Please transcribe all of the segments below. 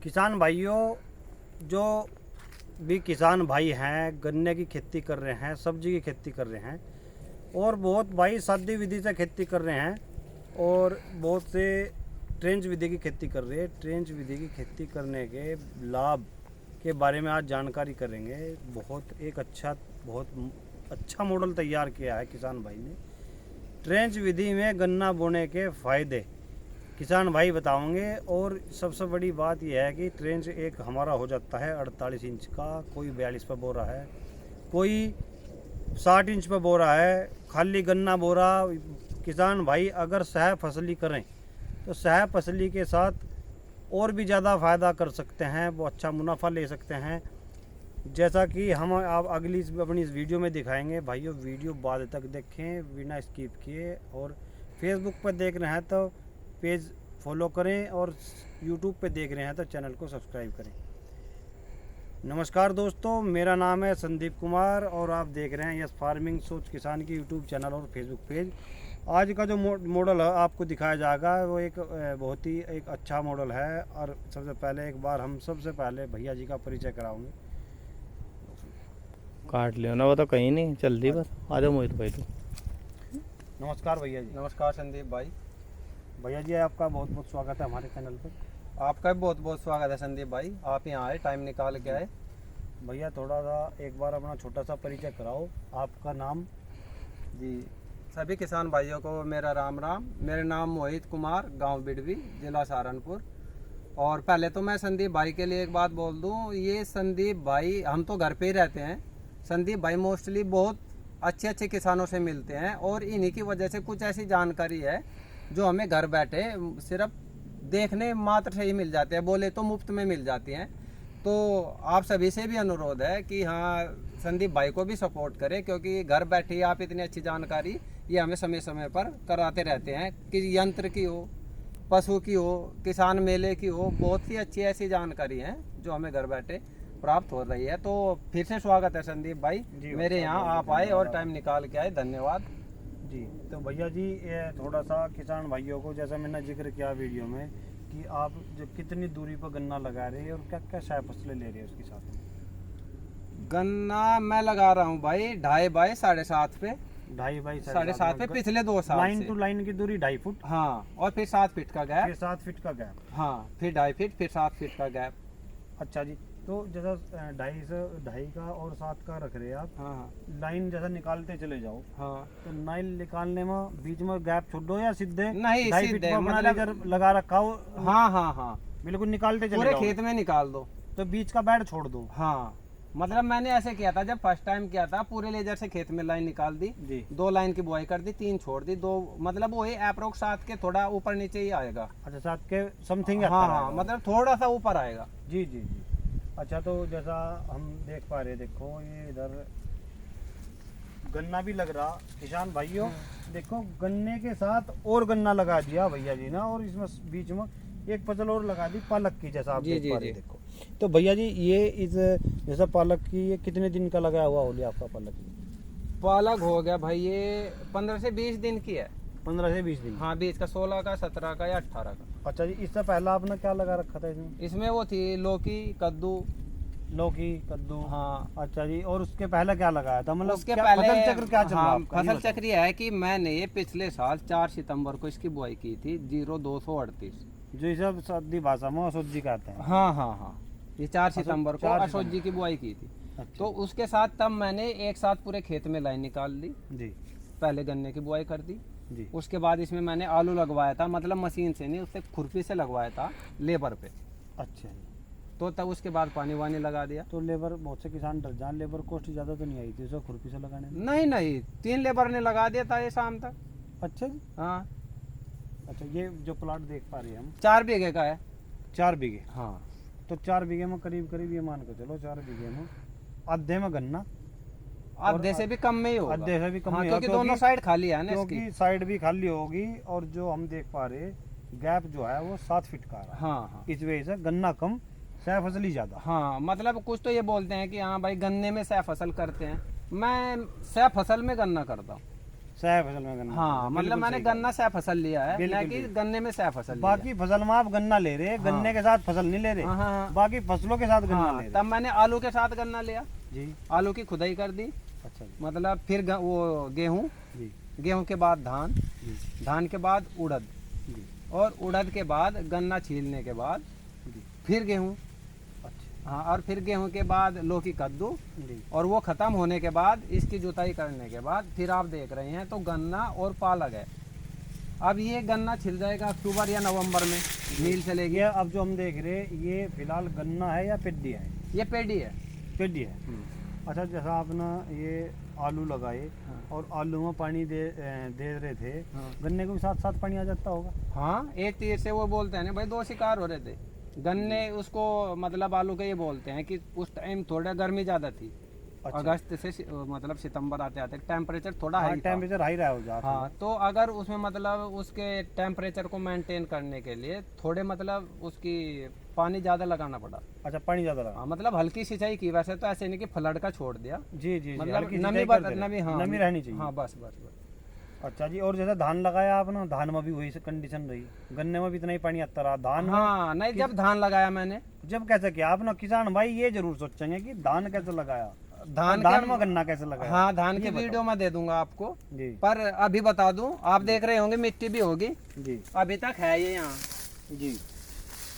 किसान भाइयों, जो भी किसान भाई हैं गन्ने की खेती कर रहे हैं, सब्जी की खेती कर रहे हैं और बहुत भाई सादी विधि से खेती कर रहे हैं और बहुत से ट्रेंच विधि की खेती कर रहे हैं। ट्रेंच विधि की खेती करने के लाभ के बारे में आज जानकारी करेंगे। बहुत अच्छा मॉडल तैयार किया है किसान भाई ने। ट्रेंच विधि में गन्ना बोने के फ़ायदे किसान भाई बताओगे। और सबसे बड़ी बात यह है कि ट्रेंच एक हमारा हो जाता है 48 इंच का, कोई 42 पे बो रहा है, कोई 60 इंच पे बो रहा है। खाली गन्ना बो रहा किसान भाई अगर सह फसली करें तो सह फसली के साथ और भी ज़्यादा फ़ायदा कर सकते हैं, वो अच्छा मुनाफा ले सकते हैं। जैसा कि हम आप अगली अपनी इस वीडियो में दिखाएंगे। भाइयों वीडियो बाद तक देखें बिना स्किप किए, और फेसबुक पर देख रहे हैं तो पेज फॉलो करें और यूट्यूब पे देख रहे हैं तो चैनल को सब्सक्राइब करें। नमस्कार दोस्तों, मेरा नाम है संदीप कुमार और आप देख रहे हैं यस फार्मिंग सोच किसान की यूट्यूब चैनल और फेसबुक पेज। आज का जो मॉडल है आपको दिखाया जाएगा वो एक बहुत ही एक अच्छा मॉडल है। और सबसे पहले एक बार हम सबसे पहले भैया जी का परिचय कराऊंगे। काट लियो ना, वो तो कहीं नहीं चल दी बस। आ जाओ मोहित भाई। तो नमस्कार भैया जी। नमस्कार संदीप भाई। भैया जी आपका बहुत बहुत स्वागत है हमारे चैनल पर। आपका भी बहुत बहुत स्वागत है संदीप भाई, आप यहाँ आए, टाइम निकाल के आए। भैया थोड़ा सा एक बार अपना छोटा सा परिचय कराओ। आपका नाम? जी, सभी किसान भाइयों को मेरा राम राम। मेरा नाम मोहित कुमार, गांव बिडवी, जिला सहारनपुर। और पहले तो मैं संदीप भाई के लिए एक बात बोल दूं, ये संदीप भाई हम तो घर पे ही रहते हैं। संदीप भाई मोस्टली बहुत अच्छे किसानों से मिलते हैं और इन्हीं की वजह से कुछ ऐसी जानकारी है जो हमें घर बैठे सिर्फ देखने मात्र से ही मिल जाते हैं, बोले तो मुफ्त में मिल जाती हैं। तो आप सभी से भी अनुरोध है कि हाँ, संदीप भाई को भी सपोर्ट करें, क्योंकि घर बैठे ही आप इतनी अच्छी जानकारी ये हमें समय समय पर कराते रहते हैं कि यंत्र की हो, पशु की हो, किसान मेले की हो, बहुत ही अच्छी ऐसी जानकारी है जो हमें घर बैठे प्राप्त हो रही है। तो फिर से स्वागत है संदीप भाई, मेरे यहाँ आप आए और टाइम निकाल के आए, धन्यवाद जी। तो भैया जी ये थोड़ा सा किसान भाइयों को, जैसा मैंने जिक्र किया वीडियो में कि आप जो कितनी दूरी पर गन्ना लगा रहे हैं और क्या क्या शायद फसलें ले रहे हैं उसके साथ में। गन्ना मैं लगा रहा हूँ भाई 2.5 बाई 7.5 पे, 2.5 बाई 7.5 पे पिछले 2 साल लाइन से। टू लाइन की दूरी 2.5 फुट। हाँ, और फिर 7 फीट का गैप। फिर 7 फीट का गैप। हाँ, फिर 2.5 फीट, फिर 7 फीट का गैप। अच्छा जी। तो जैसा 2.5 का और 7 का रख रहे हैं आप, हाँ लाइन जैसा निकालते चले जाओ हाँ। तो लाइन निकालने में बीच में गैप छोड़ दो या सीधे नहीं, 2.5 फीट सीधे, पर अपना मतलब लेकर लगा रखा हो। हाँ हाँ हाँ, बिल्कुल निकालते चले पूरे जाओ, खेत में निकाल दो। तो बीच का बेड छोड़ दो। हाँ, मतलब मैंने ऐसे किया था जब फर्स्ट टाइम किया था, पूरे लेजर से खेत में लाइन निकाल दी जी। 2 लाइन की बुआई कर दी, 3 छोड़ दी, 2 मतलब वही अप्रोक्स 7 के थोड़ा ऊपर नीचे ही आएगा। अच्छा 7 के समथिंग। हाँ हाँ, मतलब थोड़ा सा ऊपर आएगा। जी जी जी। अच्छा, तो जैसा हम देख पा रहे, देखो ये इधर गन्ना भी लग रहा किसान भाइयों। देखो गन्ने के साथ और गन्ना लगा दिया भैया जी ना, और इसमें बीच में एक फसल और लगा दी पालक की, जैसा आप जी, देख जी, पा रहे। जी। देखो तो भैया जी ये इस जैसा पालक की ये कितने दिन का लगा हुआ हो लिया आपका पालक? पालक हो गया भाई ये 15 से 20 दिन की है। 15 से 20 दिन। हाँ, बीच का 16 का, 17 का या 18 का। अच्छा जी, इससे पहला आपने क्या लगा रखा था इसमें? इसमें वो थी लौकी, कद्दू। लौकी, कद्दू। हाँ, अच्छा जी, और उसके पहले क्या लगाया था? मतलब उसके क्या पहले फसल चक्र क्या चल रहा हाँ, आपका? ये फसल बताओ। चक्र ये है कि मैंने ये पिछले साल 4 सितंबर को इसकी बुआई की थी 0238। जो ये सब सादी भाषा में अशुद्धि कहते हैं। हाँ हाँ हाँ, ये 4 सितंबर को 4 अशोक जी की बुआई की थी। अच्छा। तो उसके साथ तब मैंने एक साथ पूरे खेत में लाइन निकाल दी। जी पहले गन्ने की बुआई कर दी, जी। उसके बाद इसमें मैंने आलू लगवाया था, मतलब मशीन से नहीं, उससे खुरपी से लगवाया था लेबर पे। अच्छा जी। तो तब उसके बाद पानी वानी लगा दिया। तो लेबर, बहुत से किसान डर जाए, लेबर कॉस्ट ज़्यादा तो नहीं आई थी उसको खुरपी से लगाने में? नहीं नहीं, 3 लेबर ने लगा दिया था ये शाम तक। अच्छा जी। हाँ, अच्छा, ये जो प्लाट देख पा रहे हैं हम 4 बीघे का है। 4 बीघे। हाँ, तो 4 बीघे में करीब करीब ये मान के चलो 4 बीघे में आधे में गन्ना, आधे से भी कम में ही होगा। आधे से भी कम हाँ, ही क्योंकि होगा, दोनों साइड खाली है ना इसकी। क्योंकि साइड भी खाली होगी। और जो हम देख पा रहे गैप जो है वो 7 फीट का आ रहा है। हाँ हाँ इस वजह से गन्ना कम, सह फसली ज़्यादा। हाँ, मतलब कुछ तो ये बोलते हैं कि हाँ भाई गन्ने में सह फसल करते हैं, मैं सह फसल में गन्ना करता हूँ। सह फसल में गन्ना। हाँ मतलब बिल्कुल मैंने सही कहा। गन्ना सह फसल लिया है, बिल्कुल, ना कि बिल्कुल। गन्ने में सह फसल लिया। बाकी फसल में आप गन्ना ले रहे हैं, गन्ने के साथ फसल नहीं ले रहे। हाँ, हाँ, बाकी फसलों के साथ गन्ना ले हाँ, रहे। तब मैंने आलू के साथ गन्ना लिया, जी आलू की खुदाई कर दी, अच्छा जी मतलब फिर वो गेहूँ, जी गेहूँ के बाद धान, जी धान के बाद उड़द, जी और उड़द के बाद गन्ना छीलने के बाद जी फिर गेहूँ, अच्छा हाँ, और फिर गेहूँ के बाद लौकी कद्दू, जी और वो खत्म होने के बाद इसकी जुताई करने के बाद फिर आप देख रहे हैं तो गन्ना और पालक है। अब ये गन्ना छिल जाएगा अक्टूबर या नवंबर में, मील चलेगी। ये अब जो हम देख रहे हैं ये फिलहाल गन्ना है या पेडी है? ये पेडी है। पेडी है। अच्छा जैसा आपने ये आलू लगाए हाँ। और आलू में पानी दे रहे थे, हाँ। गन्ने को भी साथ साथ पानी आ जाता होगा? हाँ, एक तीर से वो बोलते हैं ना भाई, दो शिकार हो रहे थे गन्ने, उसको मतलब आलू के ये बोलते हैं कि उस टाइम थोड़ा गर्मी ज्यादा थी। अच्छा। अगस्त से मतलब सितंबर आते आते टेम्परेचर थोड़ा हाँ, हाई था। टेम्परेचर हाई रहा हो जाता हाँ, तो अगर उसमें मतलब उसके टेम्परेचर को मेंटेन करने के लिए थोड़े मतलब उसकी पानी ज़्यादा लगाना पड़ा। अच्छा पानी ज्यादा लगा। हाँ, मतलब हल्की सिंचाई की, वैसे तो ऐसे नहीं कि फ्लड का छोड़ दिया, जी जी मतलब हल्की नमी सिंचाई कर दे रहे। नमी, हाँ नमी रहनी चाहिए। हाँ, बस बस बस। अच्छा जी, और जैसे धान लगाया आपने, धान में भी वही कंडीशन रही, गन्ने में भी इतना ही पानी आता रहा, धान में हाँ, नहीं जब धान लगाया मैंने, जब कैसे किया आपने? किसान भाई ये जरूर सोचेंगे कि धान कैसे लगाया, धान धान में गन्ना कैसे लगाया। हाँ, धान की ये बताओ। वीडियो मैं दे दूंगा आपको, जी पर अभी बता दूं, आप देख रहे होंगे मिट्टी भी होगी, जी अभी तक है ये यहाँ। जी,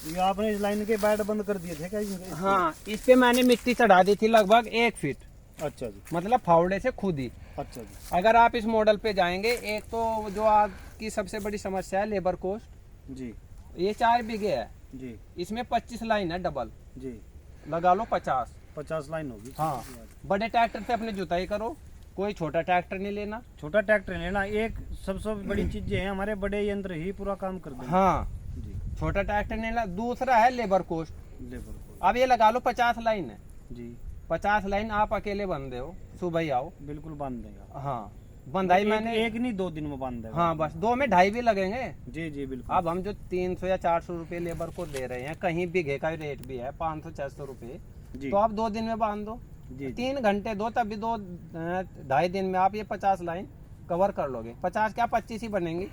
ये आपने इस लाइन के बैड बंद कर दिए थे क्या इनके? हाँ, इस पे मैंने मिट्टी चढ़ा दी थी लगभग 1 फीट, अच्छा जी मतलब फावड़े से खुद ही। अच्छा जी अगर आप इस मॉडल पे जाएंगे, एक तो जो आपकी सबसे बड़ी समस्या है लेबर कॉस्ट, जी ये 4 बीघे है, जी इसमें 25 लाइन है डबल, जी लगा लो 50। 50 लाइन होगी। हाँ, बड़े ट्रैक्टर से अपनी जुताई करो, कोई छोटा ट्रैक्टर नहीं लेना। छोटा ट्रैक्टर लेना, एक सबसे बड़ी चीज है, हमारे बड़े यंत्र ही पूरा काम कर देंगे। हाँ, जी छोटा ट्रैक्टर नहीं लेना। दूसरा है लेबर कॉस्ट, लेबर को अब ये लगा लो 50 लाइन है, जी 50 लाइन आप अकेले बंदे हो, सुबह ही आओ। बिल्कुल बांध देगा। हाँ, बंधाई मैंने एक नहीं 2 दिन में बांध देगा। हाँ, बस 2 में 2.5 भी लगेंगे। जी जी बिल्कुल। अब हम जो 300 या 400 रुपये लेबर को दे रहे हैं, कहीं बीघे का रेट भी है 500-600 रुपये, जी तो आप 2 दिन में बांध दो, जी 3 घंटे दो, तब भी 2-2.5 दिन में आप ये 50 लाइन कवर कर लोगे। 50 क्या 25 ही बनेंगी।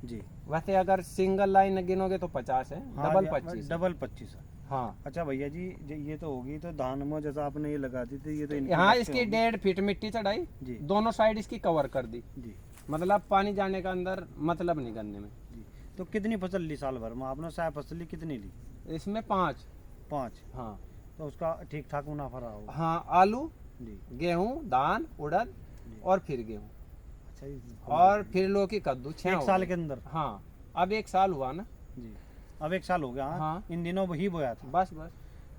जी वैसे अगर सिंगल लाइन गिनोगे तो 50 है, हाँ, डबल ये 25 है। डबल 25 है। हाँ, अच्छा भैया जी, ये तो होगी, तो धान में जैसा आपने ये लगा दी थी, ये तो इनकी यहाँ बातें इसकी होगी। 1.5 फीट मिट्टी चढ़ाई, जी दोनों साइड इसकी कवर कर दी, जी मतलब पानी जाने का अंदर मतलब नहीं करने में। जी। तो कितनी फसल ली साल भर में आपने? साहब फसल कितनी ली? इसमें 5। 5। हाँ तो उसका ठीक ठाक मुनाफा रहा होगा। हाँ, आलू, जी गेहूँ, धान, उड़द जी। और फिर गेहूँ, अच्छा जी। और फिर लौकी कद्दू, 6 एक साल के अंदर? हाँ, अब 1 साल हुआ ना। जी अब 1 साल हो गया। हाँ हाँ। इन दिनों वही बोया था, बस बस।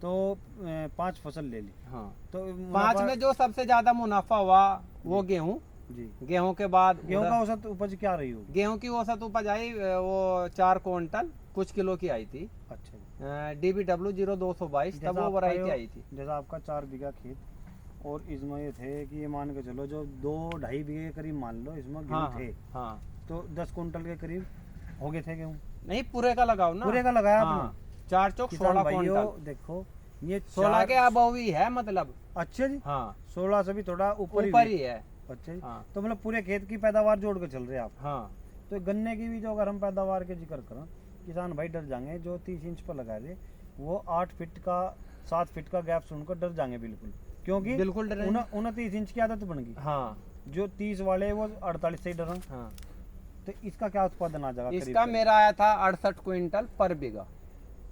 तो 5 फसल ले ली। हाँ, तो 5 मुनाफा- में जो सबसे ज्यादा मुनाफा हुआ वो गेहूँ, जी गेहूँ के बाद गेहूं का औसत उपज क्या रही होगी? गेहूँ की औसत उपज आई वो 4 क्विंटल कुछ किलो की आई थी, अच्छा जी। DBW 0222, तब जैसा वो आपका वैरायटी ये- आई थी। जैसा आपका 4 बीघा खेत, और इसमें ये थे कि ये मान के चलो जो 2-2.5 बीघे के करीब मान लो इसमें गेहूं हाँ थे, हाँ, तो 10 कुंटल के करीब हो गए थे गेहूं? नहीं पूरे का लगाओ ना, पूरे का लगाया हाँ, आपने? 4 चौक किसान 16 भाइयों क्विंटल, देखो ये 16 के चार- अबव ही है, मतलब अच्छा जी, हाँ 16 से भी थोड़ा ऊपर ऊपर ही ही है। अच्छा जी। हाँ तो मतलब पूरे खेत की पैदावार जोड़ के चल रहे हैं आप। हाँ, तो गन्ने की भी जो अगर हम पैदावार के जिक्र करें, किसान भाई डर जाएंगे, जो 30 इंच पर लगा रहे वो 8 फीट का 7 फीट का गैप सुनकर डर जाएंगे बिल्कुल, क्योंकि बिल्कुल डरे। 29 इंच की आदत बन गई। हाँ जो 30 वाले वो 48 से ही डर। हाँ, तो इसका क्या उत्पादन आ जाएगा? इसका मेरा आया था 68 क्विंटल पर बीघा,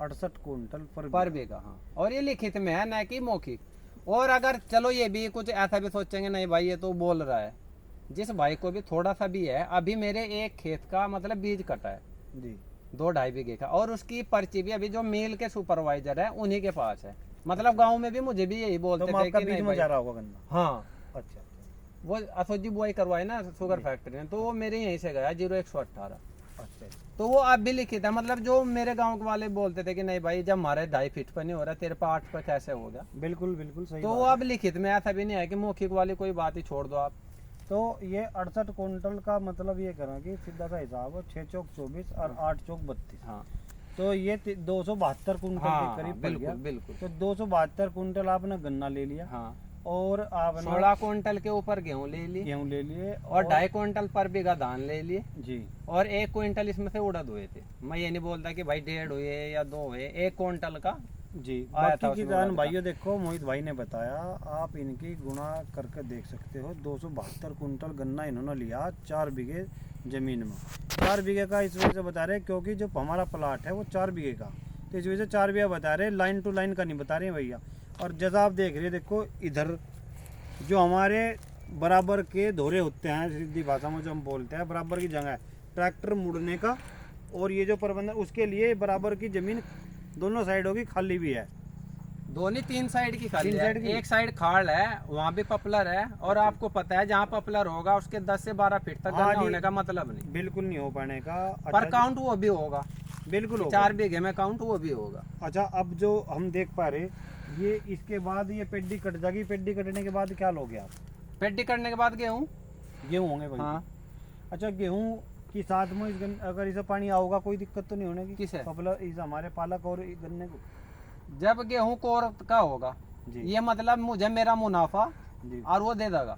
68 कुंटल पर बीघा। हाँ, और ये लिखित में है, न कि मौखिक। और अगर चलो ये भी कुछ ऐसा भी सोचेंगे नहीं भाई ये तो बोल रहा है, जिस भाई को भी थोड़ा सा भी है, अभी मेरे एक खेत का मतलब बीज कटा है जी 2-2.5 बीघे का, और उसकी पर्ची भी अभी जो मिल के सुपरवाइजर है उन्हीं के पास है। मतलब गांव में भी मुझे भी यही तो बोलते थे आपका कि बीज नहीं में भाई। जा रहा होगा गन्ना? हाँ, अच्छा वो असोजी बुआई करवाई ना शुगर फैक्ट्री में, तो वो मेरे यहीं से गया 0118। अच्छा। तो वो अब भी लिखित है, मतलब जो मेरे गांव वाले बोलते थे कि नहीं भाई जब हमारे 2.5 फीट पर नहीं हो रहा, तेरे पे 8 पर कैसे हो गया, बिल्कुल बिल्कुल सही तो बात वो है। अब लिखित में ऐसा भी नहीं है कि मौखिक वाली कोई बात ही छोड़ दो आप। तो ये 68 कुंटल का मतलब ये करें कि सीधा सा हिसाब हो, 6 चौक 24 और 8 चौक 32, हाँ 272 कुंटल हाँ, के करीब पड़ बिल्कुल गया। बिल्कुल। तो 272 कुंटल आपने गन्ना ले लिया, हाँ और आपने 16 क्विंटल के ऊपर गेहूं ले लिए गेहूं ले लिए और 2.5 क्विंटल पर बीघा धान ले लिए जी और 1 क्विंटल इसमें से उड़द हुए थे। मैं ये नहीं बोलता कि भाई 1.5 हुए या 2 हुए, 1 क्विंटल का जी। आया था बाकी उसमें किसान उड़द भाइयों देखो, मोहित भाई ने बताया, आप इनकी गुणा करके देख सकते हो। 272 कुंटल गन्ना इन्होंने लिया 4 बीघे जमीन में। 4 बीघे का इस वजह से बता रहे क्योंकि जो हमारा प्लाट है वो 4 बीघे का, तो इस वजह से 4 बीघा बता रहे, लाइन टू लाइन का नहीं बता रहे भैया। और जैसा आप देख रहे हैं, देखो इधर जो हमारे बराबर के धोरे होते हैं, सीधी भाषा में जो हम बोलते हैं, बराबर की जगह है ट्रैक्टर मुड़ने का, और ये जो प्रबंधन उसके लिए बराबर की जमीन दोनों साइड होगी, खाली भी है। दोनों 3 साइड की खाली तीन है। साइड की? एक साइड खाड़ है, वहाँ भी पपलर है, और आपको पता है जहाँ पपलर होगा उसके 10 से 12 फीट तक हाँ गन्ना जी। होने का मतलब नहीं, बिल्कुल नहीं हो पाने का। पर अच्छा, काउंट वो भी होगा, बिल्कुल होगा। 4 बीघे में काउंट वो भी होगा। अच्छा, अब जो हम देख पा रहे, ये इसके बाद ये पेड्डी कट जाएगी। पेड्डी कटने के बाद क्या लोगे आप? पेड्डी करने के बाद गेहूँ। गेहूँ होंगे भाई। हाँ, अच्छा, गेहूँ की साथ में अगर इसे पानी आओगा कोई दिक्कत तो नहीं होने की? किसे? पपलर इस हमारे पालक और गन्ने को। जब गेहूँ कोर का होगा जी ये मतलब मुझे मेरा मुनाफा जी। और वो दे देगा।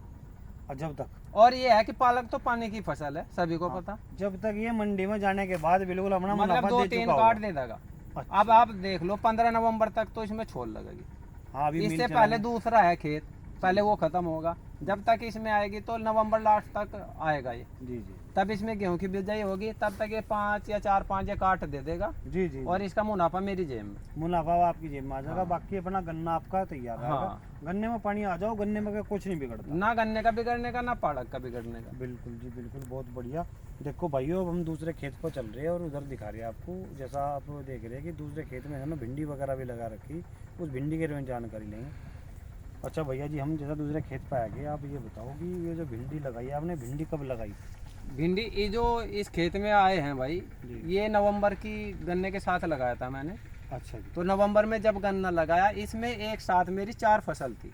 और जब तक और ये है कि पालक तो पानी की फसल है, सभी को पता। जब तक ये मंडी में जाने के बाद बिल्कुल अपना मतलब मुनाफा 2-3 दे चुका काट होगा। दे देगा। अच्छा। अब आप देख लो 15 नवंबर तक तो इसमें छोल लगेगी। हाँ, अभी मिल इससे चला पहले है। दूसरा है खेत, पहले वो खत्म होगा। जब तक इसमें आएगी तो नवंबर लास्ट तक आएगा ये, जी जी तब इसमें गेहूं की बिजाई होगी। तब तक ये 5 या 4-5 या काट दे देगा जी जी। और इसका मुनाफा मेरी जेब में। मुनाफा आपकी जेब में आ जाएगा। हाँ। बाकी अपना गन्ना आपका तैयार रहेगा। हाँ। गन्ने में पानी आ जाओ, गन्ने में कुछ नहीं बिगड़ता। ना गन्ने का बिगड़ने का, ना पालक का बिगड़ने का। बिल्कुल जी, बिल्कुल, बहुत बढ़िया। देखो भाइयों, अब हम दूसरे खेत पर चल रहे हैं और उधर दिखा रहे हैं आपको। जैसा आप देख रहे हैं कि दूसरे खेत में हमें भिंडी वगैरह भी लगा रखी, उस भिंडी के बारे में जानकारी लेंगे। अच्छा भैया जी, हम जैसा दूसरे खेत पर आ गए, आप ये बताओ कि ये जो भिंडी लगाई है आपने, भिंडी कब लगाई? भिंडी ये जो इस खेत में आए हैं भाई, जी। ये नवंबर की गन्ने के साथ लगाया था मैंने। अच्छा जी। तो नवंबर में जब गन्ना लगाया, इसमें एक साथ मेरी 4 फसल थी।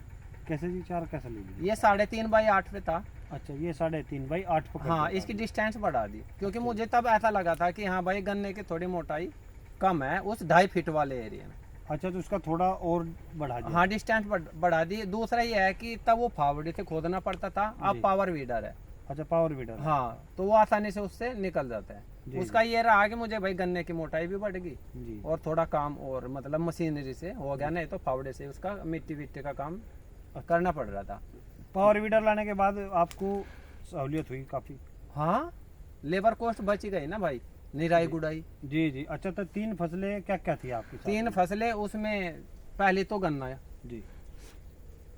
कैसे जी? 4 कैसे ले ली? ये 3.5 बाई 8 पे था। अच्छा, ये 3.5 बाई 8 पर कर हाँ, दिया इसकी आपने। डिस्टेंस बढ़ा दी क्योंकि मुझे तब ऐसा लगा था कि हाँ भाई गन्ने की थोड़ी मोटाई कम है उस 2.5 फीट वाले एरिया में। अच्छा, तो उसका थोड़ा और बढ़ा दिया। हाँ, डिस्टेंस बढ़ा दी। दूसरा ये है कि तब वो फावड़े से खोदना पड़ता था, अब जी। पावर वीडर है। अच्छा, पावर वीडर। हाँ, तो वो आसानी से उससे निकल जाता जी, है। उसका ये रहा कि मुझे भाई गन्ने की मोटाई भी बढ़ गई जी और थोड़ा काम और मतलब मशीनरी से हो गया, नहीं तो फावड़े से उसका मिट्टी विट्टी का काम करना पड़ रहा था। पावर वीडर लाने के बाद आपको सहूलियत हुई काफ़ी? हाँ, लेबर कॉस्ट बच गई ना भाई, निराई गुड़ाई। जी जी। अच्छा, तो 3 फसलें क्या क्या थी आपकी? 3 फसलें, उसमें पहले तो गन्ना, जी।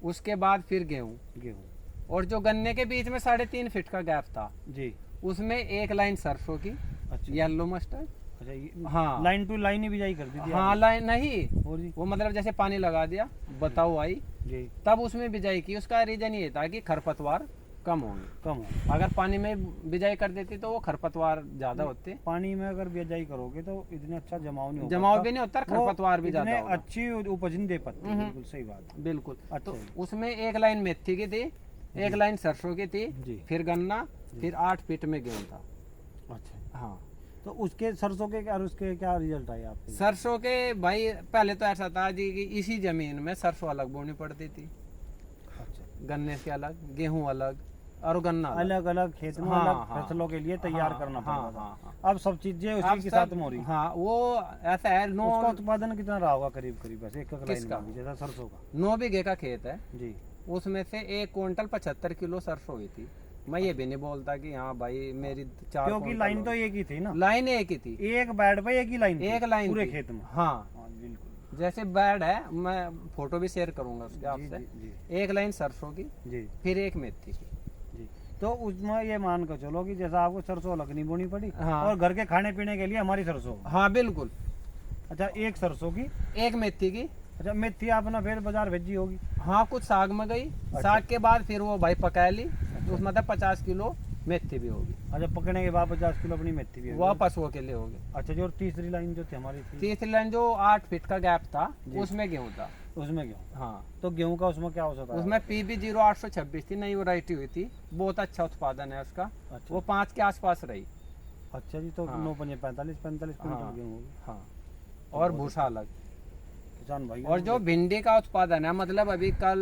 उसके बाद फिर गेहूँ, गेहूँ। और जो गन्ने के बीच में 3.5 फीट का गैप था जी। उसमें 1 लाइन सरसों की, अच्छा। Yellow mustard. अच्छा, ये हाँ। लाइन टू लाइन ही बिजाई कर दी थी हाँ, आपने? लाइन नहीं, और जी। वो मतलब जैसे पानी लगा दिया, बताओ आई, जी। तब उसमें बिजाई की। उसका रीजन ये था कि खरपतवार कम होंगे। कम हो। अगर पानी में बिजाई कर देती तो वो खरपतवार ज्यादा होते, पानी में अगर बिजाई करोगे तो इतने अच्छा जमाव नहीं होगा। जमाव भी नहीं होता, खरपतवार भी ज्यादा होगा। अच्छी उपज नहीं दे पाती। बिल्कुल सही बात है। बिल्कुल। अच्छा तो जी। उसमें 1 लाइन मेथी की थी, 1 लाइन सरसों की थी, जी। फिर गन्ना, फिर 8 फीट में गेहूं था। अच्छा, हाँ, तो उसके सरसों के और उसके क्या रिजल्ट आए आपके? सरसों के भाई पहले तो ऐसा था जी कि इसी जमीन में सरसों अलग बोनी पड़ती थी, अच्छा, गन्ने से अलग, गेहूं अलग और गन्ना अलग। अलग अलग खेत में हाँ, अलग हाँ, फसलों के लिए तैयार हाँ, करना हाँ, पड़ता था। हाँ, हाँ। अब सब चीजें अब उसी के सब- साथ में हो रही। हाँ, वो ऐसा है। उसका उत्पादन कितना रहा होगा करीब करीब ऐसे एक लाइन किसका? में, जैसा सरसों का? 9 बीघे का खेत है, जी। उसमें से 1 क्विंटल 75 किलो सरसों हुई थी। मैं ये भी नहीं बोलता कि हाँ भाई मेरी 4 क्योंकि क्विंटल लाइन हो तो गई। एक ही थी ना, लाइन एक ही थी, एक बेड पे एक ही लाइन थी, एक लाइन पूरे थी। खेत में। हाँ, हाँ, बिल्कुल। जैसे बेड है, मैं फोटो भी शेयर करूंगा उसके जी आपसे। जी जी 1 लाइन सरसों की, जी फिर 1 मेथी की। जी। तो उसमें ये मान कर चलो कि जैसा आपको सरसों अलग नहीं बोनी पड़ी, हाँ। और घर के खाने पीने के लिए हमारी सरसों। हाँ बिल्कुल। अच्छा, एक सरसों की। 1 मेथी की। अच्छा, मेथी आपने फिर बाजार भेजी होगी? हाँ, कुछ साग में गई, साग के बाद फिर वो भाई पका ली, उसमें मतलब 50 किलो मेथी भी होगी, अच्छा, पकने के बाद 50 किलो अपनी मेथी भी होगी। वो पशुओं के लिए होगी। अच्छा जी। और तीसरी लाइन जो थी हमारी थी, तीसरी लाइन जो 8 फीट का गैप था, जी। उसमें गेहूं था। उसमें गेहूँ। हाँ, तो गेहूं का उसमें क्या हो सकता है? उसमें PB 0826 थी, नई वैरायटी हुई थी, बहुत अच्छा उत्पादन है उसका। अच्छा। वो 5 के आसपास रही। अच्छा जी। तो हाँ। 9 5 45 हाँ। क्विंटल गेहूं होगी। हाँ, और भूसा अलग। किसान भाई। और जो भिंडी का उत्पादन है, मतलब अभी कल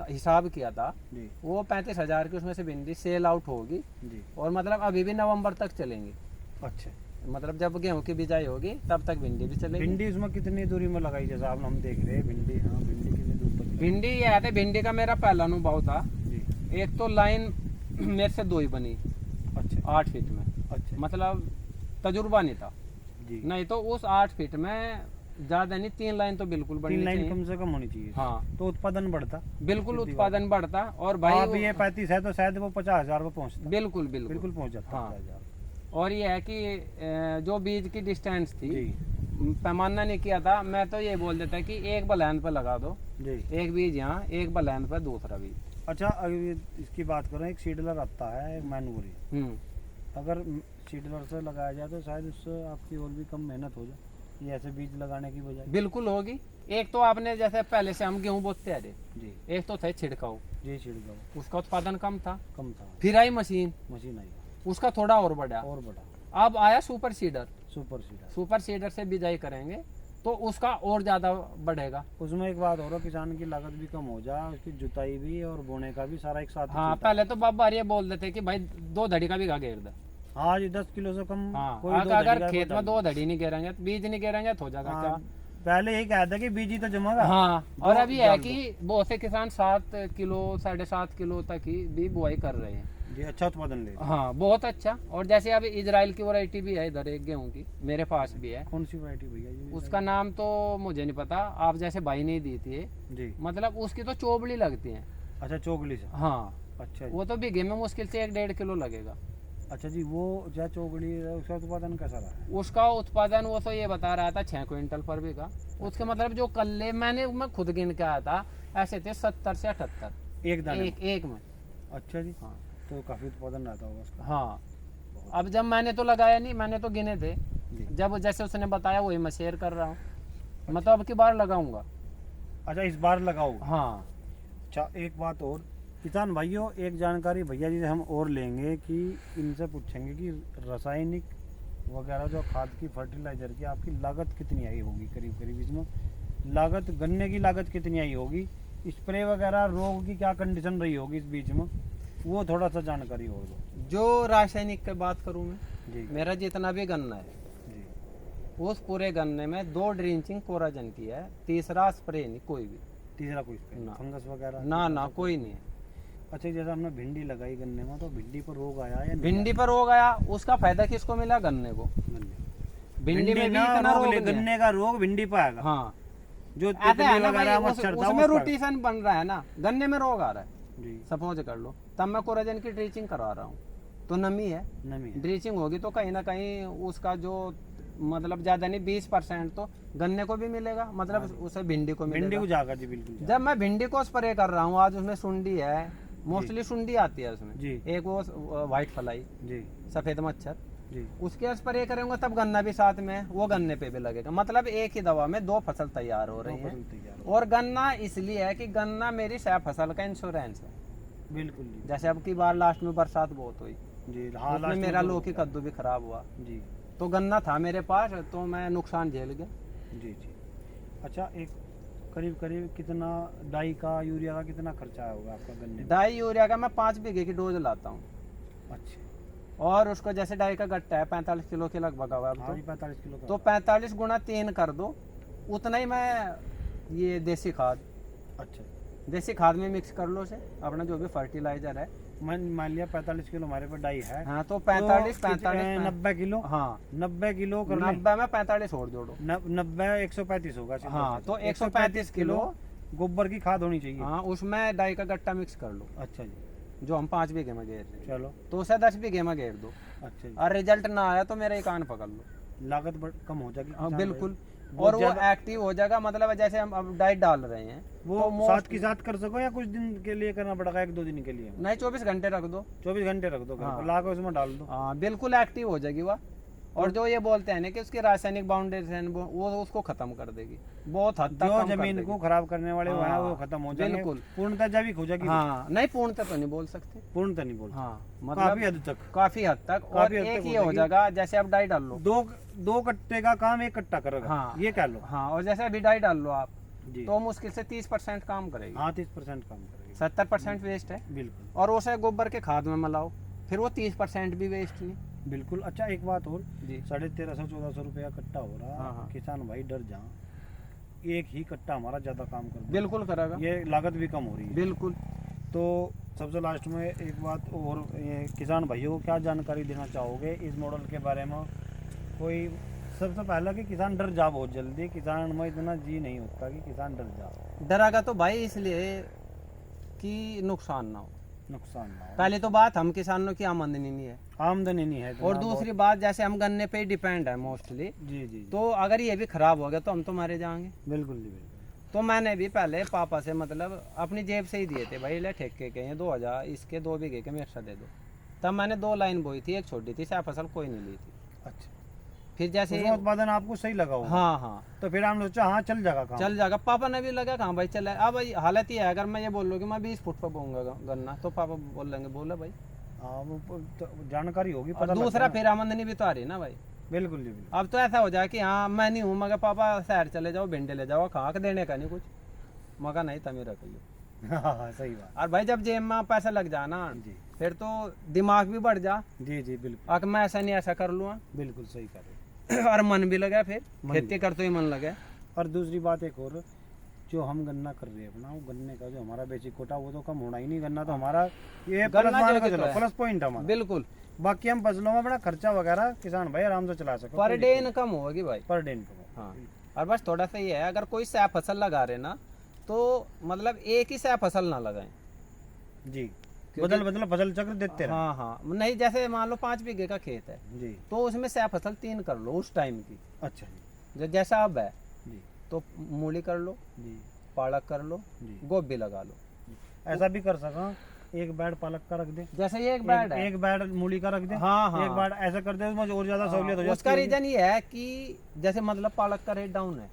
हिसाब किया था, जी वो 35,000 की उसमें से भिंडी सेल आउट होगी। जी। और मतलब अभी भी नवंबर तक चलेंगी, अच्छा, मतलब जब गेहूं की बिजाई होगी तब तक भिंडी भी चलेगी। भिंडी उसमें कितनी दूरी में लगाई, जैसा आप हम देख रहे हैं भिंडी, हाँ भिंडी कितनी दूर तक? भिंडी ये है, भिंडी का मेरा पहला अनुभव था। जी। एक तो लाइन मेरे से 2 ही बनी अच्छा 8 फीट में, अच्छा मतलब तजुर्बा नहीं था। जी। नहीं तो उस 8 फीट में ज्यादा नहीं, 3 लाइन तो बिल्कुल बननी 3 लाइन चाहिए। कम से कम होनी चाहिए। हाँ, तो उत्पादन बढ़ता। बिल्कुल सीधी उत्पादन बढ़ता। और भाई अब ये 35 है तो शायद वो 50,000 पे पहुंचता। बिल्कुल बिल्कुल बिल्कुल पहुंच जाता। हाँ। 50,000। और ये है कि जो बीज की डिस्टेंस थी, जी पैमाना नहीं किया था, मैं तो ये बोल देता कि एक बलान पर लगा दो, जी। एक बीज यहाँ, एक बलान पर दूसरा बीज। अच्छा, अगर इसकी बात करें, एक सीडलर आता है, एक मैनुअरी, अगर सीडलर से लगाया जाए तो शायद उससे आपकी और भी कम मेहनत हो जाए, ये ऐसे बीज लगाने की बजाय। बिल्कुल होगी। एक तो आपने जैसे पहले से हम गेहूं बोते आ रहे, जी एक तो थे छिड़काव, जी। छिड़काव उसका उत्पादन कम था। कम था, फिर आई मशीन, मशीन आई उसका थोड़ा और बढ़ा। और बड़ा। अब आया super seeder, super seeder. Super seeder से बिजाई करेंगे तो उसका और ज्यादा बढ़ेगा। उसमें एक बात और, किसान की लागत भी कम हो जाए, उसकी जुताई भी और बोने का भी सारा एक साथ ही हाँ, चलता है। पहले तो बाबा ये बोल देते कि भाई 2 धड़ी का बीघा घेर दे। हाँ जी, 10 किलो से कम हाँ, कोई दो अगर धड़ी खेत का में 2 धड़ी नहीं घेरेंगे, बीज नहीं घेरेंगे तो हो जाएगा हाँ, क्या। पहले यही कहता है कि बीज ही तो जमेगा। हाँ, और दो अभी है डाल कि बहुत से किसान 7 किलो 7.5 किलो तक ही भी बुआई कर रहे हैं। जी, अच्छा उत्पादन ले। हाँ, बहुत अच्छा। और जैसे अभी इजराइल की वैरायटी भी है इधर, एक गेहूं की मेरे पास भी है। कौन सी वैरायटी भैया जी? उसका नाम तो मुझे नहीं पता, आप जैसे भाई ने दी थी, जी। मतलब उसकी तो चोबड़ी लगती है। अच्छा, चोगली से। हाँ, अच्छा जी। वो तो बीघे में मुश्किल से 1-1.5 किलो लगेगा। अच्छा जी, वो जो चोगली है उसका उत्पादन कैसा रहा है? उसका उत्पादन वो तो ये बता रहा था 6 क्विंटल पर बीघा। उसके मतलब जो कल्ले मैं खुद गिन के आया था, ऐसे थे 70 से 78 एक दाने एक में। अच्छा जी। हाँ तो काफी उत्पादन रहता होगा उसका। हाँ। अब जब मैंने तो लगाया नहीं, मैंने तो गिने थे, जी। जब जैसे उसने बताया वही मैं शेयर कर रहा हूँ। मैं तो अब की बार लगाऊंगा। अच्छा, इस बार लगाओ। हाँ अच्छा, एक बात और किसान भाइयों, एक जानकारी भैया जी से हम और लेंगे कि इनसे पूछेंगे कि रासायनिक वगैरह जो खाद की, फर्टिलाइजर की आपकी लागत कितनी आई होगी, करीब करीब इसमें लागत, गन्ने की लागत कितनी आई होगी, स्प्रे वगैरह, रोग की क्या कंडीशन रही होगी इस बीच में, वो थोड़ा सा जानकारी हो दो। जो रासायनिक की बात करूँ मैं, जी मेरा जितना भी गन्ना है, जी। उस पूरे गन्ने में 2 ड्रिंचिंग कोराजन की है, तीसरा स्प्रे नहीं कोई भी। तीसरा कोई स्प्रे ना। फंगस वगैरह? ना कोई नहीं है। अच्छा, जैसे हमने भिंडी लगाई गन्ने में, तो भिंडी पर रोग आया या नहीं भिंडी पर रोग आया, उसका फायदा किसको मिला? गन्ने को। आया? गन्ने भिंडी में भी ना इतना रोग रोग ले, नहीं है। गन्ने का रोग भिंडी पर आएगा। हाँ, जो ऐसा है तितली ना वगैरह भाई, मच्छर था उसमें उस पर। रोटेशन बन रहा है ना, गन्ने में रोग आ रहा है। जी, सपोज कर लो, तब मैं कोराजन की ड्रिचिंग करवा रहा हूँ, तो नमी है, नमी है। ड्रिचिंग होगी तो कहीं ना कहीं उसका जो मतलब ज्यादा नहीं 20% तो गन्ने को भी मिलेगा, मतलब उसे भिंडी को भिंडी मिलेगा। को जाकर जी, बिल्कुल जाकर। जब मैं भिंडी को स्प्रे कर रहा हूँ, आज उसमें सुंडी है, मोस्टली सुंडी आती है उसमें, जी। एक वो व्हाइट फ्लाई, जी सफेद मच्छर, जी। उसके स्प्रे करेंगे तब गन्ना भी साथ में, वो गन्ने पे भी लगेगा। मतलब एक ही दवा में 2 फसल तैयार हो रही दो है। फसल तैयार हो। और गन्ना इसलिए है कि गन्ना मेरी 6 फसल का इंश्योरेंस है। बिल्कुल जी। जैसे अब की बार लास्ट में बरसात बहुत हुई, जी हाँ, उसमें लास्ट में मेरा तो- लौकी कद्दू भी खराब हुआ, जी तो गन्ना था मेरे पास, तो मैं नुकसान झेल गया। जी जी। अच्छा, एक करीब करीब कितना डाई का, यूरिया का कितना खर्चा होगा आपका गन्ने में? डाई यूरिया का मैं 5 बीघे की डोज लाता हूँ, अच्छा, और उसको जैसे डाई का गट्टा है 45 किलो के लगभग हुआ अब हाँ जी, 45 किलो का। तो 45 गुणा 3 कर दो, उतना ही मैं ये देसी खाद, अच्छा, देसी खाद में मिक्स कर लो उसे, अपना जो भी फर्टिलाइजर है। मान लिया 45 किलो हमारे पास डाई है, हाँ, तो 45 90 किलो। हाँ, 90 किलो कर लें। 90 में 45 और जोड़ो। 90 135 होगा। हाँ, तो 135 किलो गोबर की खाद होनी चाहिए। हाँ, उसमें डाई का गट्टा मिक्स कर लो, अच्छा जी, जो हम 5 बीघे में घेर रहे हैं, चलो। तो उसे 10 बीघे में घेर दो, अच्छा जी, और रिजल्ट ना आया तो मेरा ही कान पकड़ लो। लागत कम हो जाएगी हाँ, किसान बिल्कुल। भाई। और वो ज्यादा- एक्टिव हो जाएगा, मतलब जैसे हम अब डाइट डाल रहे हैं वो तो साथ की साथ कर सको या कुछ दिन के लिए करना पड़ेगा, 1-2 दिन के लिए? नहीं, 24 घंटे रख दो। 24 घंटे रख दो घर हाँ। पर, ला के उसमें डाल दो। हाँ, बिल्कुल एक्टिव हो जाएगी वह। और जो ये बोलते हैं ना कि उसकी रासायनिक बाउंडेशन वो उसको खत्म कर देगी, बहुत हद तक जो कम कर जमीन देगी। को खराब करने वाले वो हैं, हाँ, वो खत्म हो जाएंगे। बिल्कुल। पूर्णतः जैविक हो जाएगी। हाँ, नहीं पूर्णतः तो नहीं बोल सकते। पूर्णतः नहीं बोल, हाँ, काफी मतलब हद तक। काफी हद तक। और काफी हद एक तक ही हो हो जाएगी। जाएगा, जैसे आप डाई डाल लो। दो कट्टे का काम 1 कट्टा करेगा। हाँ। ये कह लो। हाँ, और जैसे अभी डाई डाल लो आप, जी। तो मुश्किल से 30% काम करेगी। हाँ 30% काम करेगी। 70% वेस्ट है, बिल्कुल और उसे गोबर के खाद में मिलाओ, फिर वो 30% भी वेस्ट नहीं। बिल्कुल। अच्छा एक बात और, जी 1350-1400 रुपया कट्टा हो रहा। हाँ, हाँ। किसान भाई डर जा, एक ही कट्टा हमारा ज़्यादा काम कर बिल्कुल करेगा, ये लागत भी कम हो रही है। बिल्कुल। तो सबसे लास्ट में एक बात और, ये किसान भाइयों को क्या जानकारी देना चाहोगे इस मॉडल के बारे में? कोई सबसे पहला कि किसान डर जा बहुत जल्दी, किसान में इतना जी नहीं होता कि किसान डर जा, डरागा तो भाई इसलिए कि नुकसान ना हो। नुकसान ना हो। पहले तो बात हम किसानों की आमदनी नहीं है, आमदनी नहीं है इतना और दूसरी बात जैसे हम गन्ने पे ही डिपेंड है मोस्टली, जी जी तो अगर ये भी खराब हो गया तो हम तो मारे जाएंगे। बिल्कुल जी बिल्कुल। तो मैंने भी पहले पापा से मतलब अपनी जेब से ही दिए थे, भाई ले ठेके के हैं 2000, इसके 2 बीघे के में एक्स्ट्रा दे दो। तब मैंने 2 लाइन बोई थी, एक छोटी थी, सह फसल कोई नहीं ली थी। अच्छा, फिर जैसे उसमें उत्पादन आपको सही लगा होगा। हाँ हाँ तो फिर हमने सोचा हाँ चल जाएगा काम। चल जाएगा। पापा ने भी लगा कहाँ भाई चला। अब भाई हालत ये है, अगर मैं ये बोल लूँ कि मैं 20 फुट पर बोऊंगा गन्ना, तो पापा बोल लेंगे बोला भाई। हाँ वो तो जानकारी होगी, और पता दूसरा लगता है फिर आमदनी भी तो आ रही है ना भाई। ना। बिल्कुल जी बिल्कुल। अब तो ऐसा हो जाए कि हाँ मैं नहीं हूँ, मगर पापा शहर चले जाओ, भिंडे ले जाओ, खाक देने का नहीं कुछ, मगर नहीं तमी रखिए। हाँ सही बात। और भाई जब जेब में पैसा लग जाए ना, जी फिर तो दिमाग भी बढ़ जा, जी जी बिल्कुल और मैं ऐसा नहीं ऐसा कर लूँगा, बिल्कुल सही कर रहे हैं। और मन भी लगा, फिर मन खेती करते ही मन लगे। और दूसरी बात एक और, जो हम गन्ना कर रहे हैं अपना, वो गन्ने का जो हमारा बेसिक कोटा वो तो कम होना ही नहीं। गन्ना तो हमारा ये प्लस गन्ना मान जो के तो चलो, है। प्लस पॉइंट हमारा। बिल्कुल, बाकी हम फसलों में अपना खर्चा वगैरह किसान भाई आराम से चला सको, पर डे इनकम होगी भाई। Per day income. हाँ, और बस थोड़ा सा ये है, अगर कोई सह फसल लगा रहे ना, तो मतलब एक ही सह फसल ना लगाएं। जी बदल बदल फसल चक्र देते रहे। हाँ हाँ, नहीं जैसे मान लो 5 बीघे का खेत है, जी तो उसमें सह फसल 3 कर लो उस टाइम की, अच्छा जी जैसा अब है। जी तो मूली कर लो, जी पालक कर लो, जी। गोभी लगा लो। ऐसा भी कर सका, एक बेड पालक का रख दे, जैसे ये एक बेड है, एक बेड मूली का रख दे, हाँ हाँ, एक बेड ऐसा कर दे, उसमें और ज्यादा सहूलियत हो जाती है। उसका रीजन ये है कि जैसे मतलब पालक का रेट डाउन है,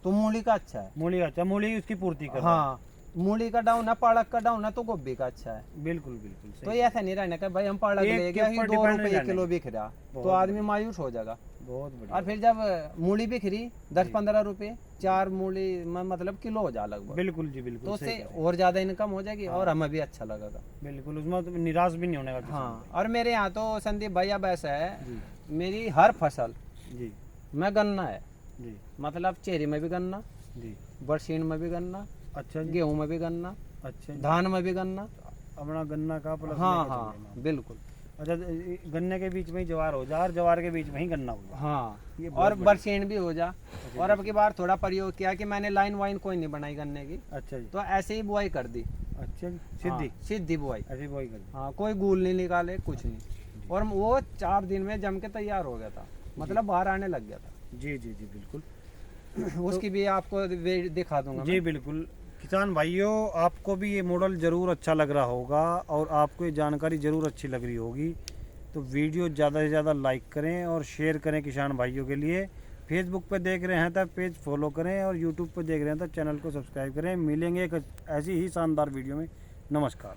तो मूली का अच्छा है। मूली अच्छा, मूली उसकी पूर्ति कर। हाँ, मूली का डाउन है, पालक का डाउन है, तो गोभी का अच्छा है। बिल्कुल बिल्कुल तो सही। ये ऐसा नहीं रहने का भाई हम पालक एक ले के गए ऊपर 2 depend रुपए नहीं किलो रहने बिक रहा, तो बहुत आदमी मायूस हो जाएगा। बहुत बढ़िया। और फिर जब मूली बिक रही 10-15 रुपए 4 मूली में मतलब किलो हो जा लगभग, बिल्कुल जी तो बिल्कुल उससे सही कह रहे और ज्यादा इनकम हो जाएगी, और हमें भी अच्छा लगेगा। हैं। बिल्कुल उसमें तो निराश भी नहीं होने का किसान। हाँ, और मेरे यहाँ तो संदीप भैया ऐसा है, जी मेरी हर फसल जी में गन्ना है, जी मतलब चेरी में भी गन्ना, जी बरसीन में भी गन्ना, अच्छा जी गेहूं में भी गन्ना, अच्छा जी। धान में भी गन्ना। अपना गन्ना का प्लस हाँ लेके हाँ चल लेना। बिल्कुल। अच्छा गन्ने के बीच में ही ज्वार हो जा, और ज्वार के बीच में ही गन्ना हो जा। हाँ, ये बहुत और बढ़िया। बरसीन भी हो जा। और अब की बार थोड़ा प्रयोग किया कि मैंने लाइन वाइन कोई नहीं बनाई गन्ने की, अच्छा जी तो ऐसे ही बुआई कर दी। अच्छा जी सीधी हाँ, सीधी बुआई। ऐसी वही कर दी। हाँ, कोई गूल नहीं निकाले, कुछ नहीं, और वो 4 दिन में जम के तैयार हो गया था, मतलब बाहर आने लग गया था। जी जी जी बिल्कुल उसकी भी आपको दिखा दूंगा जी बिल्कुल। किसान भाइयों आपको भी ये मॉडल ज़रूर अच्छा लग रहा होगा, और आपको ये जानकारी ज़रूर अच्छी लग रही होगी, तो वीडियो ज़्यादा से ज़्यादा लाइक करें और शेयर करें किसान भाइयों के लिए। फेसबुक पे देख रहे हैं तो पेज फॉलो करें, और यूट्यूब पे देख रहे हैं तो चैनल को सब्सक्राइब करें। मिलेंगे एक ऐसी ही शानदार वीडियो में। नमस्कार।